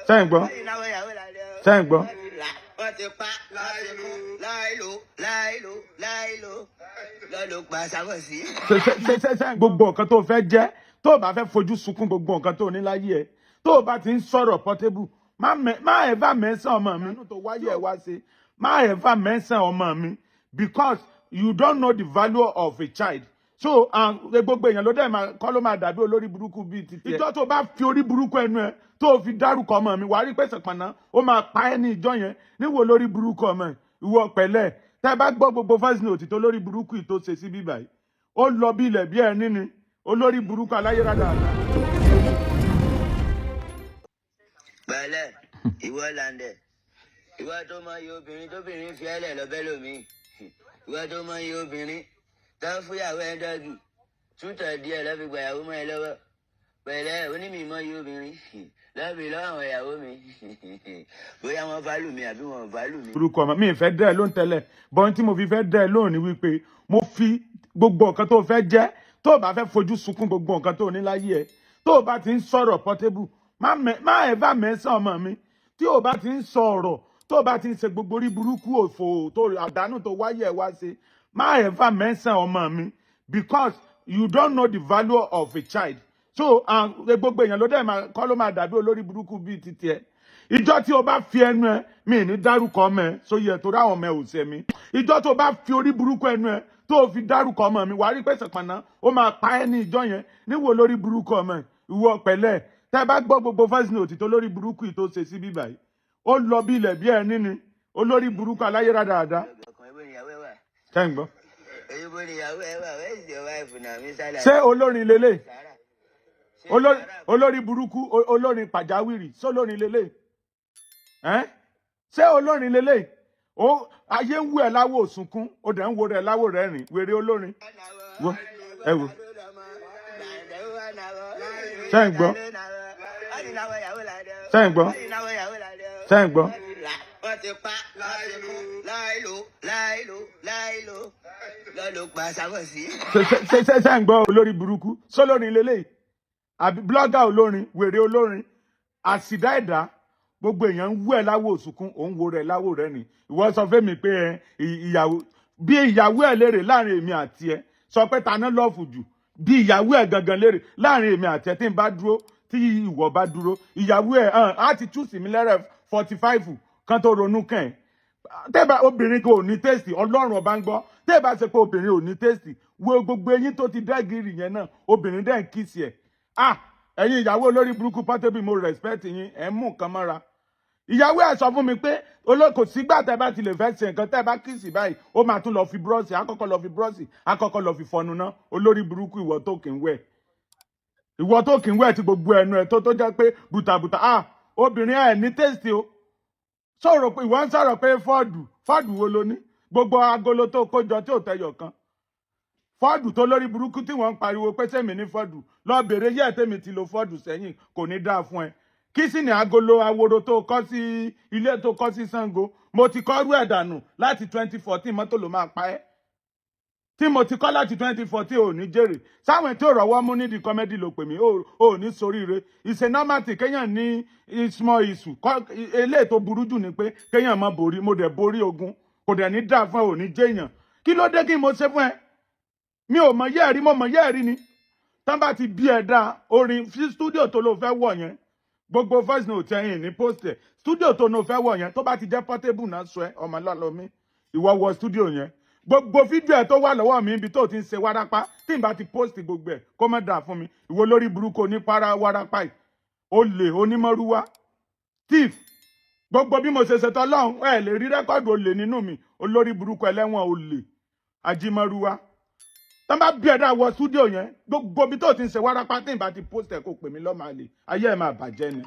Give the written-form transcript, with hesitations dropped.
sẹ́yìn gbọ́ sẹ́yìn gbọ́. wọ́n ti pa láìlò lọ́lọ́ pa sábọ̀sí. sẹ́yìn gbogbo nǹkan tó fẹ́ jẹ́ tó o bá fẹ́ fojú sunkún gbogbo nǹkan tó ní láyé ẹ tó o bá ti ń sọ̀rọ̀ Portable má ẹ̀fà mẹ́sàn ọmọ mi tó wáyé ẹ̀ wá sí má ẹ̀fà mẹ́sàn ọmọ mi because you don't know the value of a child. So gbogbo èèyàn ló dẹ̀ kọ́ ló máa dàbí olórí burúkú bíi títí ẹ̀. Ìjọ́ tó bá fi orí burúkú ẹnu ẹ tó fi dárúkọ ọmọ mi wàá rí pèsè pàná ó máa pa ẹ́ ní ìjọ yẹn níwò lórí burúkú ọmọ ẹ̀ ìwọ pẹ̀lẹ́ tẹ́ bá gbọ́ gbogbo fásitì òtítọ́ lórí burúkú yìí tó ṣe sí bíbá yìí ó lọ bí ilẹ̀ bí ẹ̀ níní olórí burúkú aláyérádà. pẹ̀lẹ́ ìwọ Lande ìwọ tó mọ iye obìnrin tóbìnrin fi ẹlẹ lọbẹ lómi ìwọ tó mọ iye obìnrin tó ń fúyàwó ẹ dọ́jú tútọ̀ díẹ̀ lọ́ fi gbàyàwó mọ́ ẹ lọ́wọ́ pẹ̀lẹ́ onímọ̀ iye obìnrin lọ́bì lọ́wọ́ ìyàwó mi bóyá wọ́n bá lù mí àbí wọ́n bá lù mí. orúkọ ọmọ mi fẹ́ dẹ́ ẹ ló ń tẹ́lẹ̀ bọ́n tí mo fi fẹ́ dẹ́ ẹ lónìí wípé mo fi gbogbo nǹkan tó fẹ́ jẹ́ tó o bá fẹ́ fojú sunkún gbogbo nǹkan tó ní láyé ẹ tó o bá ti ń sọ̀rọ̀ Portable má ẹ̀fà mẹ́sàn ọmọ mi tí o bá ti ń sọ̀rọ̀ tó o bá ti ń ṣe gbogbo orí burúkú òfò tó àdánù tó wáyé ẹ wá ṣe má ẹ̀fà mẹ́sàn ọmọ mi because you don't know the value of a child. So gbogbo èèyàn ló dẹ̀ kọ́ ló máa dàbí olórí burúkú bíi títí ẹ̀. Ìjọ́ tí o bá fi ẹnu ẹ mi ní dárúkọ ọmọ ẹ sóyè torí àwọn ọmọ ẹ ò ṣe mí. Ìjọ́ tó bá fi orí burúkú ẹnu ẹ tó fi dárúkọ ọmọ mi wàá rí pèsè pàná ó máa pa ẹ́ ní ìjọ yẹn níwò lórí burúkú ọmọ ẹ ìwọ pẹ̀lẹ́ tẹ́ bá gbọ́ gbogbo fásitì òtítọ́ lórí burúkú yìí tó ṣe sí bíbá yìí ó lọ bí ilẹ̀ bí ẹ̀ níní olórí burúkú aláyérádà. Kẹ́hìn gbọ́. Ṣé olórin lélẹ̀ olórí burúkú olórin pàjáwìrì sólórin lélẹ̀ ṣé olórin lélẹ̀ ayé ń wú ẹ láwọ òsùnkún ó dẹ̀ ń wo rẹ̀ láwọ rẹ̀ rìn wèrè olórin ẹ wò sẹ́yìn gbọ́ sẹ́yìn gbọ́ sẹ́yìn gbọ́. wọ́n ti pa láìlò lọ́lọ́ pa sábọ̀sí. sẹ́yìn gbọ́ olórí burúkú sólórin lélẹ̀ àbí blọ́gà olórin wèrè olórin àsìdá ẹ̀dá gbogbo èèyàn ń wú ẹ láwọ òsùnkún òun wo rẹ̀ láwọ rẹ̀ rìn ìwọ sọ fún mi pé ìyàwó bí ìyàwó ẹ léèrè láàrin èmi àti ẹ sọ pé ta náà lọ́ọ̀fù jù bí ìyàwó ẹ gangan léèrè láàrin èmi àti ẹ tí n bá dúró tí ìwọ bá dúró ìyàwó ẹ á ti tú sí mi lẹ́rẹ̀ 45 kan tó ronú kàn ẹ́ tẹ́bà obìnrin kò ní tẹ́sì ọlọ́run ọba ń gbọ́ tẹ́bà ṣe pé obìnrin ò ní tẹ́sì wo gbogbo eyín tó ti dẹ́gìrì yẹn náà obìnrin dẹ́ ń kíìsì ẹ̀ ẹ̀yin ìyàwó olórí burúkú Portable mo respect yín ẹ̀ ń mú nǹkan mọ́ra ìyàwó ẹ̀ sọ fún mi pé kò sígbà tẹ́ bá ti lè fẹ́ ṣe nǹkan tẹ́ bá kíìsì báyìí ó máa tún lọ fi búrọ́ọ̀sì àkọ́kọ́ lọ fi búrọ́ọ̀sì àkọ́kọ́ lọ fi fọnu ná olórí burúkú ìwọ tó kì ń wẹ̀ tí gbogbo ẹnu ẹ̀ tó jẹ́ pé bùtàbùtà obìnrin ẹ̀ ní tẹ́sì o sọ̀rọ̀ pé ìwọ ń sọ̀rọ̀ pé fọ́ọ̀dù wo lo ní gbogbo agolo tó kójọ tí ò tẹyọ kan fọ́ọ̀dù tó lórí burúkú tí wọ́n ń pariwo pé sẹ́mi ní fọ́ọ̀dù lọ bèrè yẹ́ tèmi ti lo fọ́ọ̀dù sẹ́yìn kò ní dáa fún ẹ kí sì ní agolo aworo tó kọ́ sí ilé tó kọ́ sí Ṣàngó mo ti kọ́ rú ẹ̀ dànù láti 2014 mọ́tò ló máa pa ẹ́ tí mo ti kọ́ láti 2014 ò ní jèrè sáwọn tí ò rọ́wọ́ mú nídìí kọ́mẹ́dì ló pè mí ò ní soríire ìṣenámàtì kéèyàn ní small issue eléyìí tó burú jù ni pé kéèyàn má borí mo dẹ̀ borí ogun kò dẹ̀ ní dáa fún ẹ ò ní jẹ́yàn kí ló dé kí mo ṣe fún ẹ mi ò mọ̀ yẹ́ẹ̀rí mo mọ̀ yẹ́ẹ̀rí ni tán bá ti bí ẹ dáa orin sí stúdíò tó ló fẹ́ wọ̀ yẹn gbogbo voice note ẹ̀yìn ní post ẹ̀ stúdíò tó ló fẹ́ wọ̀ yẹn tó bá ti jẹ́ Portable náà sọ ẹ ọmọ lọ́lọ́mí ìwọ wọ stúdíò yẹn gbogbo fídíò ẹ tó wà lọ́wọ́ mi ibi tó ti ń ṣe wárápá tí n bá ti post gbogbo ẹ̀ kó má dáa fún mi ìwọ lórí burúkú onípara wárápá yìí olè onímọ̀rúwá thief gbogbo bí mo ṣe ṣètò ọlọ́run ẹ lè rí rẹ́kọ̀dù olè nínú mi olórí burúkú ẹlẹ́wọ̀n olè ajímọ̀rúwá tán bá bí ẹ̀dá wọ stúdíò yẹn gbogbo bí tó ti ń ṣe wárápá tí n bá ti post ẹ̀ kó pè mí lọ́mọ àlè ayé ẹ̀ máa bàjẹ́ ni.